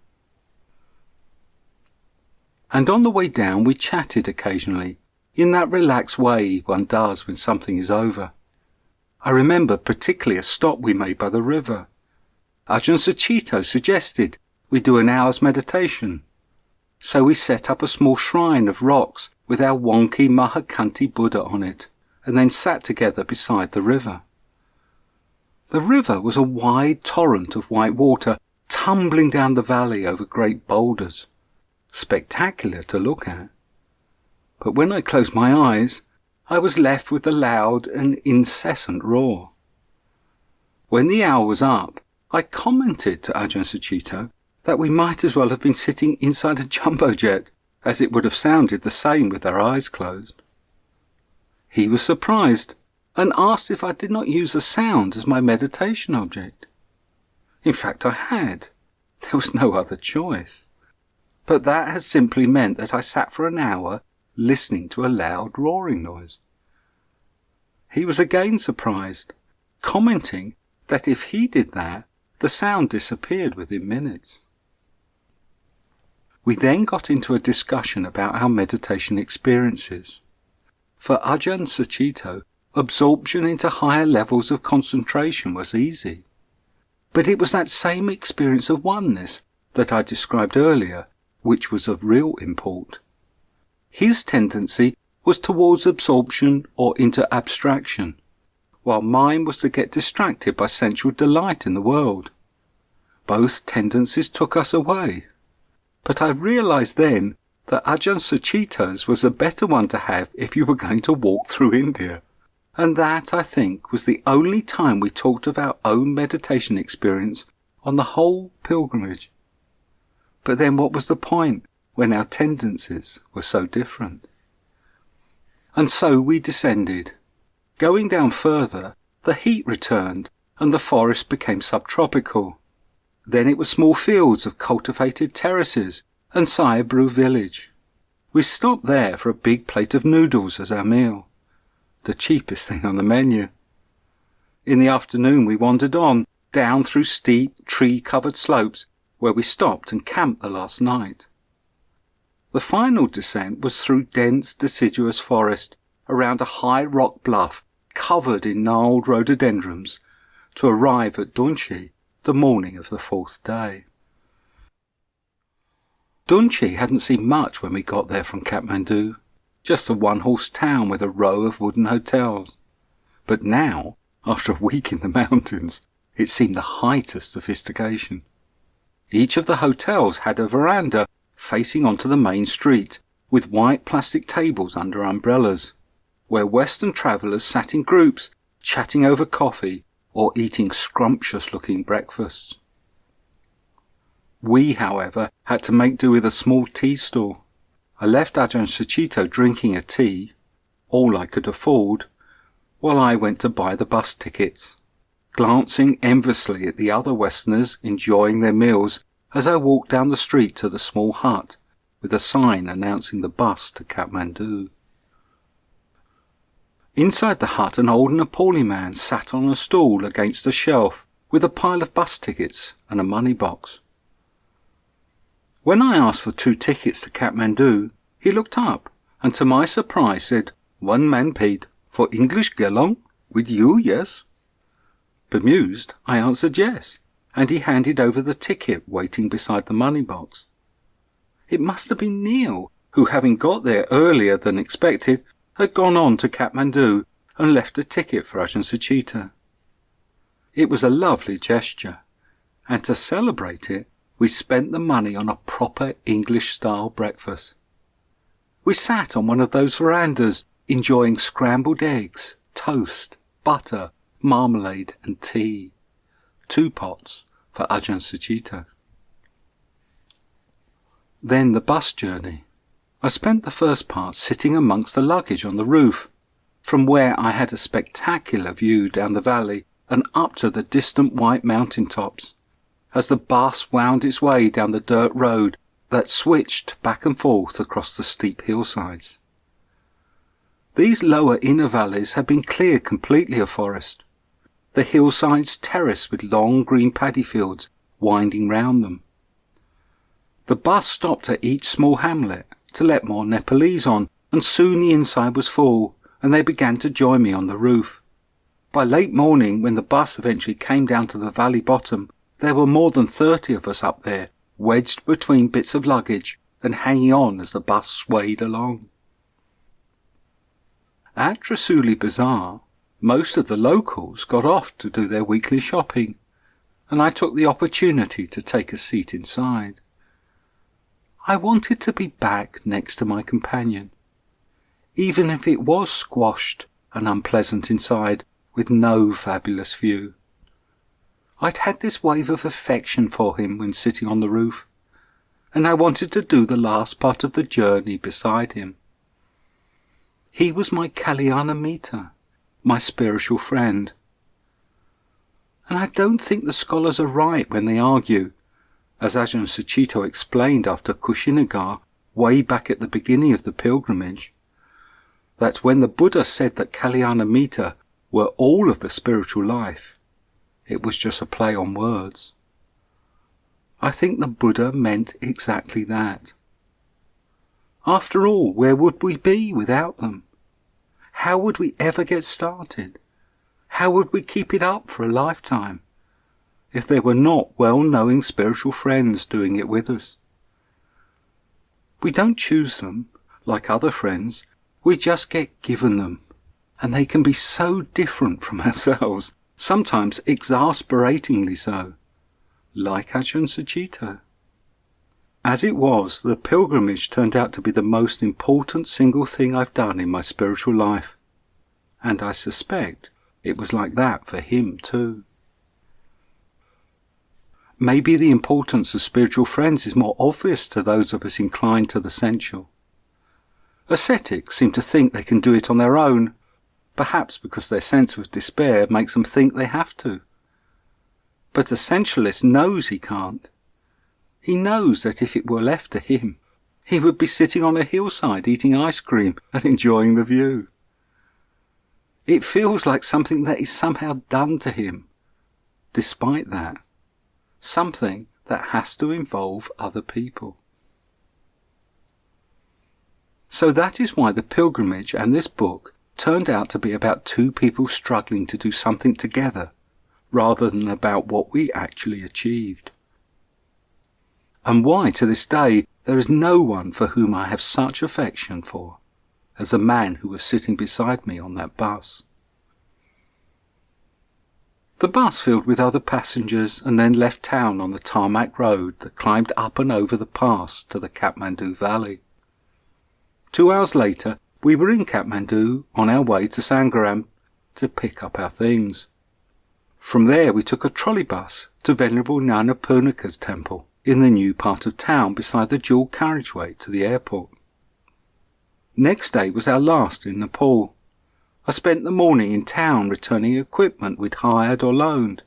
And on the way down we chatted occasionally, in that relaxed way one does when something is over. I remember particularly a stop we made by the river. Ajahn Sucitto suggested we do an hour's meditation. So we set up a small shrine of rocks with our wonky Mahakanti Buddha on it, and then sat together beside the river. The river was a wide torrent of white water tumbling down the valley over great boulders. Spectacular to look at. But when I closed my eyes, I was left with the loud and incessant roar. When the hour was up, I commented to Ajahn Sucitto that we might as well have been sitting inside a jumbo jet, as it would have sounded the same with our eyes closed. He was surprised, and asked if I did not use the sound as my meditation object. In fact, I had. There was no other choice. But that had simply meant that I sat for an hour listening to a loud roaring noise. He was again surprised, commenting that if he did that, the sound disappeared within minutes. We then got into a discussion about our meditation experiences. For Ajahn Sucitto, absorption into higher levels of concentration was easy. But it was that same experience of oneness that I described earlier, which was of real import. His tendency was towards absorption or into abstraction, while mine was to get distracted by sensual delight in the world. Both tendencies took us away. But I realized then that Ajahn Sucitto's was a better one to have if you were going to walk through India. And that, I think, was the only time we talked of our own meditation experience on the whole pilgrimage. But then what was the point when our tendencies were so different? And so we descended. Going down further, the heat returned and the forest became subtropical. Then it was small fields of cultivated terraces and Sayabru village. We stopped there for a big plate of noodles as our meal, the cheapest thing on the menu. In the afternoon we wandered on, down through steep, tree-covered slopes where we stopped and camped the last night. The final descent was through dense, deciduous forest around a high rock bluff covered in gnarled rhododendrons to arrive at Dunchi the morning of the 4th day. Dunchi hadn't seen much when we got there from Kathmandu, just a one-horse town with a row of wooden hotels. But now, after a week in the mountains, it seemed the height of sophistication. Each of the hotels had a veranda facing onto the main street, with white plastic tables under umbrellas, where Western travellers sat in groups, chatting over coffee or eating scrumptious-looking breakfasts. We, however, had to make do with a small tea stall. I left Ajahn Sucitto drinking a tea, all I could afford, while I went to buy the bus tickets, glancing enviously at the other Westerners enjoying their meals as I walked down the street to the small hut with a sign announcing the bus to Kathmandu. Inside the hut an old Nepali man sat on a stool against a shelf with a pile of bus tickets and a money box. When I asked for 2 tickets to Kathmandu, he looked up and to my surprise said, "1 man paid for English Gelong? With you, yes?" Bemused, I answered yes, and he handed over the ticket waiting beside the money box. It must have been Neil, who, having got there earlier than expected, had gone on to Kathmandu and left a ticket for Ajahn Sucitto. It was a lovely gesture, and to celebrate it, we spent the money on a proper English-style breakfast. We sat on one of those verandas, enjoying scrambled eggs, toast, butter, marmalade and tea. 2 pots for Ajahn Sucitto. Then the bus journey. I spent the first part sitting amongst the luggage on the roof, from where I had a spectacular view down the valley and up to the distant white mountain tops, as the bus wound its way down the dirt road that switched back and forth across the steep hillsides. These lower inner valleys had been cleared completely of forest, the hillsides terraced with long green paddy fields winding round them. The bus stopped at each small hamlet to let more Nepalese on, and soon the inside was full, and they began to join me on the roof. By late morning, when the bus eventually came down to the valley bottom, there were more than 30 of us up there, wedged between bits of luggage and hanging on as the bus swayed along. At Trasuli Bazaar, most of the locals got off to do their weekly shopping, and I took the opportunity to take a seat inside. I wanted to be back next to my companion, even if it was squashed and unpleasant inside with no fabulous view. I'd had this wave of affection for him when sitting on the roof, and I wanted to do the last part of the journey beside him. He was my Kalyana Mitra, my spiritual friend. And I don't think the scholars are right when they argue, as Ajahn Sucitto explained after Kushinagar way back at the beginning of the pilgrimage, that when the Buddha said that Kalyana Mitra were all of the spiritual life, it was just a play on words. I think the Buddha meant exactly that. After all, where would we be without them? How would we ever get started? How would we keep it up for a lifetime if there were not well-knowing spiritual friends doing it with us? We don't choose them, like other friends. We just get given them, and they can be so different from ourselves, sometimes exasperatingly so, like Ajahn Sucitto. As it was, the pilgrimage turned out to be the most important single thing I've done in my spiritual life, and I suspect it was like that for him too. Maybe the importance of spiritual friends is more obvious to those of us inclined to the sensual. Ascetics seem to think they can do it on their own, perhaps because their sense of despair makes them think they have to. But a sensualist knows he can't. He knows that if it were left to him, he would be sitting on a hillside eating ice cream and enjoying the view. It feels like something that is somehow done to him. Despite that, something that has to involve other people. So that is why the pilgrimage and this book turned out to be about 2 people struggling to do something together, rather than about what we actually achieved. And why, to this day, there is no one for whom I have such affection for as the man who was sitting beside me on that bus. The bus filled with other passengers and then left town on the tarmac road that climbed up and over the pass to the Kathmandu Valley. 2 hours later, we were in Kathmandu on our way to Sangharam to pick up our things. From there we took a trolley bus to Venerable Nyanapoonika's temple in the new part of town beside the dual carriageway to the airport. Next day was our last in Nepal. I spent the morning in town returning equipment we'd hired or loaned.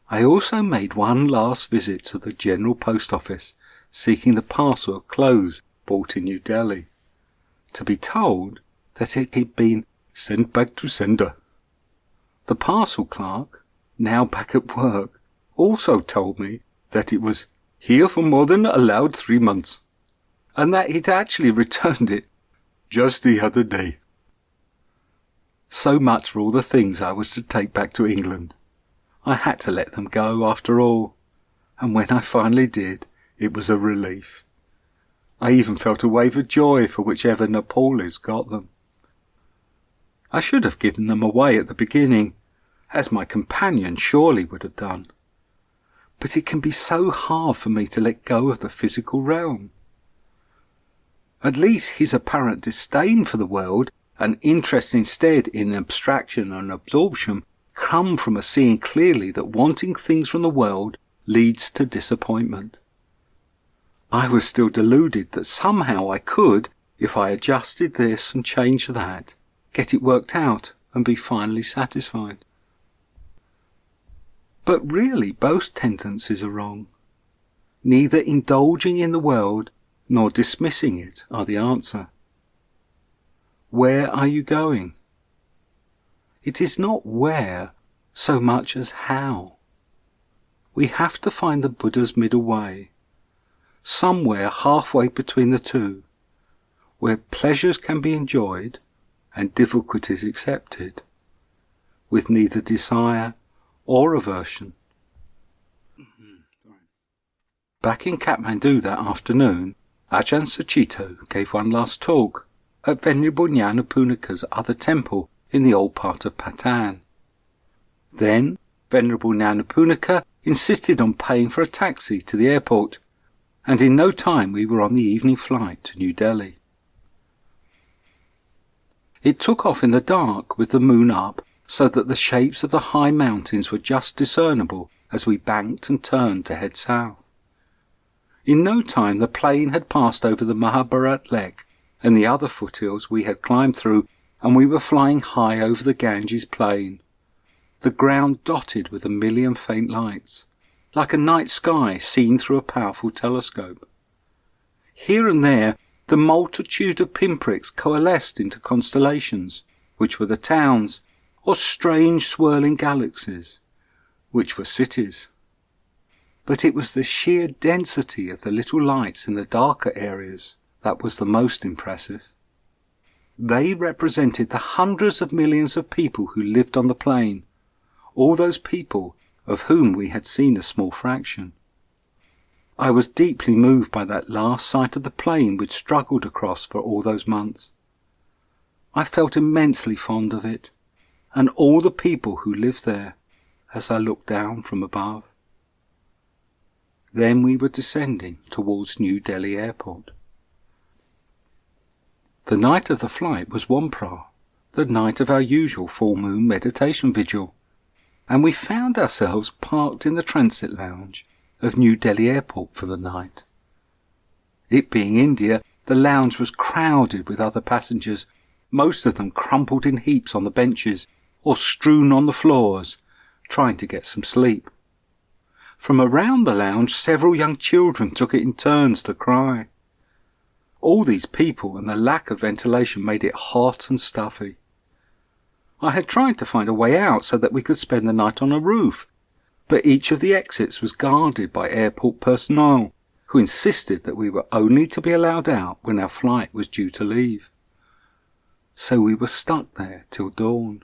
I also made one last visit to the General Post Office, seeking the parcel of clothes bought in New Delhi, to be told that it had been sent back to sender. The parcel clerk, now back at work, also told me that it was here for more than allowed 3 months, and that he'd actually returned it just the other day. So much for all the things I was to take back to England. I had to let them go after all, and when I finally did, it was a relief. I even felt a wave of joy for whichever Nepalese got them. I should have given them away at the beginning, as my companion surely would have done. But it can be so hard for me to let go of the physical realm. At least his apparent disdain for the world and interest instead in abstraction and absorption come from a seeing clearly that wanting things from the world leads to disappointment. I was still deluded that somehow I could, if I adjusted this and changed that, get it worked out and be finally satisfied. But really both tendencies are wrong. Neither indulging in the world nor dismissing it are the answer. Where are you going? It is not where so much as how. We have to find the Buddha's middle way, somewhere halfway between the two, where pleasures can be enjoyed and difficulties accepted, with neither desire or aversion. Back in Kathmandu that afternoon, Ajahn Sucitto gave one last talk at Venerable Nyanapunika's other temple in the old part of Patan. Then Venerable Nyanapunika insisted on paying for a taxi to the airport, and in no time we were on the evening flight to New Delhi. It took off in the dark with the moon up, so that the shapes of the high mountains were just discernible as we banked and turned to head south. In no time the plane had passed over the Mahabharat Lake and the other foothills we had climbed through, and we were flying high over the Ganges plain, the ground dotted with a million faint lights, like a night sky seen through a powerful telescope. Here and there the multitude of pinpricks coalesced into constellations, which were the towns, or strange swirling galaxies, which were cities. But it was the sheer density of the little lights in the darker areas that was the most impressive. They represented the hundreds of millions of people who lived on the plain, all those people of whom we had seen a small fraction. I was deeply moved by that last sight of the plain we'd struggled across for all those months. I felt immensely fond of it, and all the people who lived there, as I looked down from above. Then we were descending towards New Delhi Airport. The night of the flight was Wampra, the night of our usual full moon meditation vigil, and we found ourselves parked in the transit lounge of New Delhi Airport for the night. It being India, the lounge was crowded with other passengers, most of them crumpled in heaps on the benches or strewn on the floors, trying to get some sleep. From around the lounge several young children took it in turns to cry. All these people and the lack of ventilation made it hot and stuffy. I had tried to find a way out so that we could spend the night on a roof, but each of the exits was guarded by airport personnel, who insisted that we were only to be allowed out when our flight was due to leave. So we were stuck there till dawn.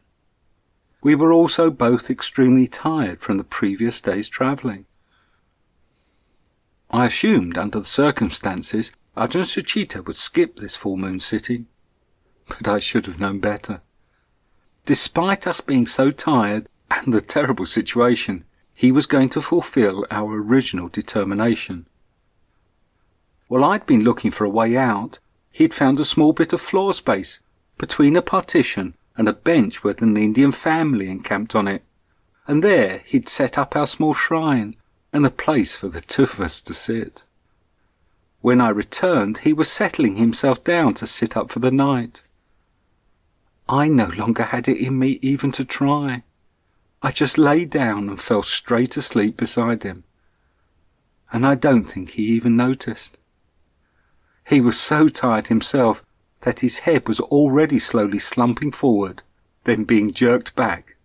We were also both extremely tired from the previous day's travelling. I assumed, under the circumstances, Ajahn Sucitto would skip this full moon sitting, but I should have known better. Despite us being so tired and the terrible situation, he was going to fulfil our original determination. While I'd been looking for a way out, he'd found a small bit of floor space between a partition and a bench with an Indian family encamped on it, and there he'd set up our small shrine and a place for the two of us to sit. When I returned, he was settling himself down to sit up for the night. I no longer had it in me even to try. I just lay down and fell straight asleep beside him, and I don't think he even noticed. He was so tired himself that his head was already slowly slumping forward, then being jerked back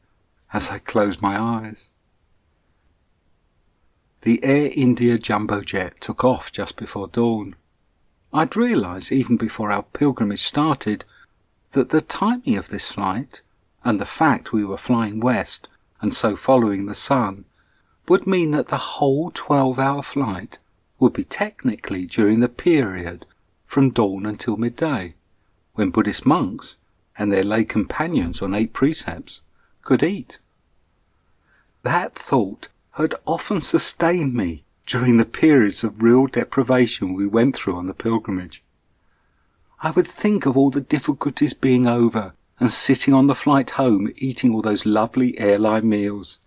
as I closed my eyes. The Air India jumbo jet took off just before dawn. I'd realised even before our pilgrimage started that the timing of this flight, and the fact we were flying west and so following the sun, would mean that the whole 12-hour flight would be technically during the period from dawn until midday, when Buddhist monks and their lay companions on 8 precepts could eat. That thought had often sustained me during the periods of real deprivation we went through on the pilgrimage. I would think of all the difficulties being over and sitting on the flight home eating all those lovely airline meals.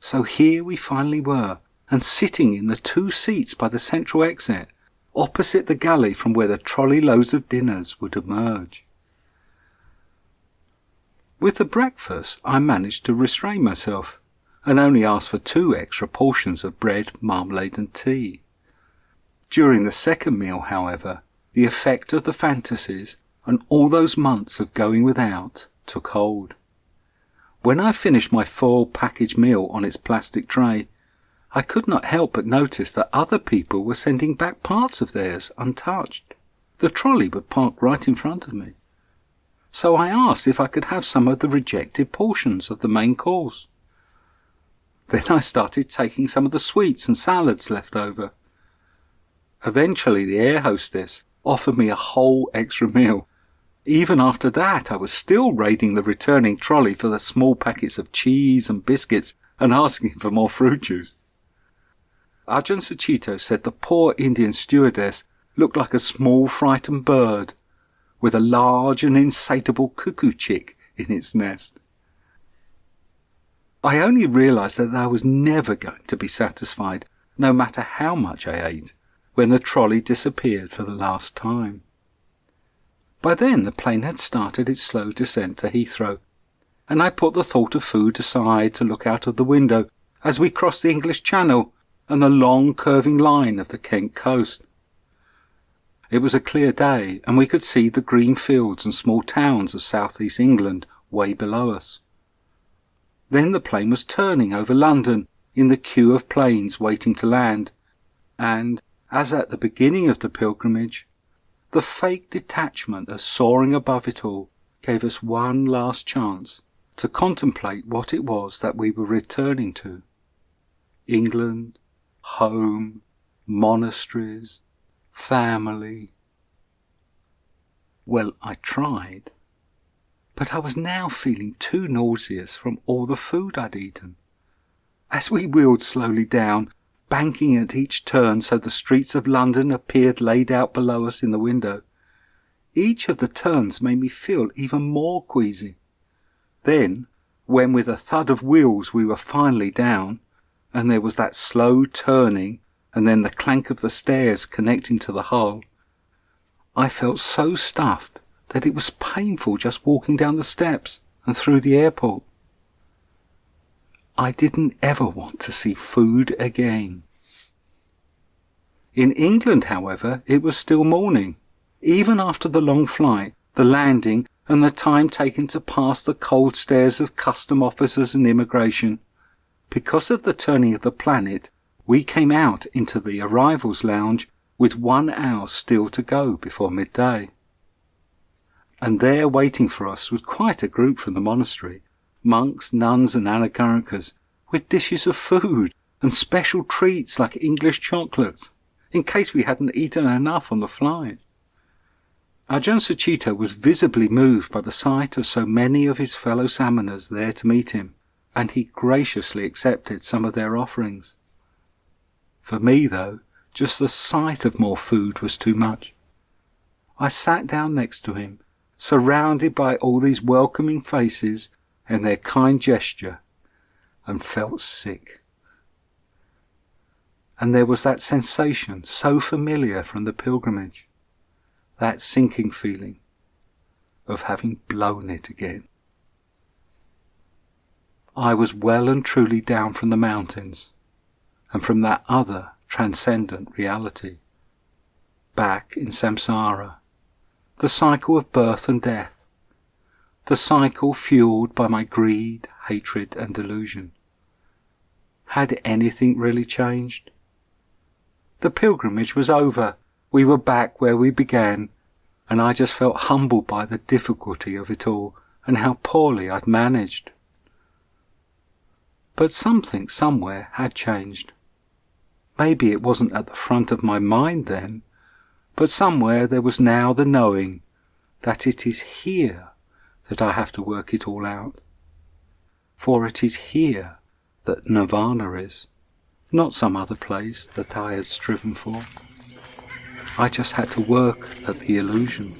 So here we finally were, and sitting in the 2 seats by the central exit, opposite the galley from where the trolley loads of dinners would emerge. With the breakfast I managed to restrain myself, and only asked for 2 extra portions of bread, marmalade and tea. During the second meal, however, the effect of the fantasies and all those months of going without took hold. When I finished my full packaged meal on its plastic tray, I could not help but notice that other people were sending back parts of theirs untouched. The trolley would park right in front of me. So I asked if I could have some of the rejected portions of the main course. Then I started taking some of the sweets and salads left over. Eventually the air hostess offered me a whole extra meal. Even after that, I was still raiding the returning trolley for the small packets of cheese and biscuits and asking for more fruit juice. Ajahn Sucitto said the poor Indian stewardess looked like a small frightened bird with a large and insatiable cuckoo chick in its nest. I only realised that I was never going to be satisfied, no matter how much I ate, when the trolley disappeared for the last time. By then the plane had started its slow descent to Heathrow, and I put the thought of food aside to look out of the window as we crossed the English Channel and the long curving line of the Kent coast. It was a clear day, and we could see the green fields and small towns of south-east England way below us. Then the plane was turning over London in the queue of planes waiting to land, and, as at the beginning of the pilgrimage, the fake detachment of soaring above it all gave us one last chance to contemplate what it was that we were returning to. England, home, monasteries, family. Well, I tried, but I was now feeling too nauseous from all the food I'd eaten. As we wheeled slowly down, banking at each turn so the streets of London appeared laid out below us in the window, each of the turns made me feel even more queasy. Then, when with a thud of wheels we were finally down, and there was that slow turning and then the clank of the stairs connecting to the hull, I felt so stuffed that it was painful just walking down the steps and through the airport. I didn't ever want to see food again. In England, however, it was still morning. Even after the long flight, the landing, and the time taken to pass the cold stares of custom officers and immigration, because of the turning of the planet, we came out into the arrivals lounge with 1 hour still to go before midday. And there waiting for us was quite a group from the monastery, monks, nuns and anagarikas, with dishes of food and special treats like English chocolates, in case we hadn't eaten enough on the flight. Ajahn Sucitto was visibly moved by the sight of so many of his fellow Samaners there to meet him, and he graciously accepted some of their offerings. For me, though, just the sight of more food was too much. I sat down next to him, surrounded by all these welcoming faces and their kind gesture, and felt sick. And there was that sensation so familiar from the pilgrimage, that sinking feeling of having blown it again. I was well and truly down from the mountains, and from that other transcendent reality, back in samsara, the cycle of birth and death, the cycle fueled by my greed, hatred and delusion. Had anything really changed? The pilgrimage was over. We were back where we began, and I just felt humbled by the difficulty of it all and how poorly I'd managed. But something somewhere had changed. Maybe it wasn't at the front of my mind then, but somewhere there was now the knowing that it is here that I have to work it all out. For it is here that Nirvana is, not some other place that I had striven for. I just had to work at the illusion.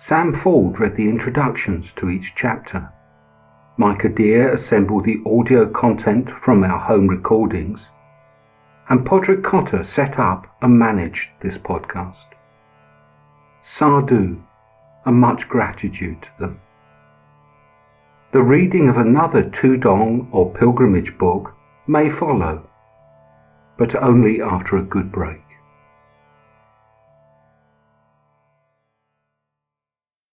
Sam Ford read the introductions to each chapter. Micah Deer assembled the audio content from our home recordings, and Podrick Cotter set up and managed this podcast. Sadhu, and much gratitude to them. The reading of another Tudong or pilgrimage book may follow, but only after a good break.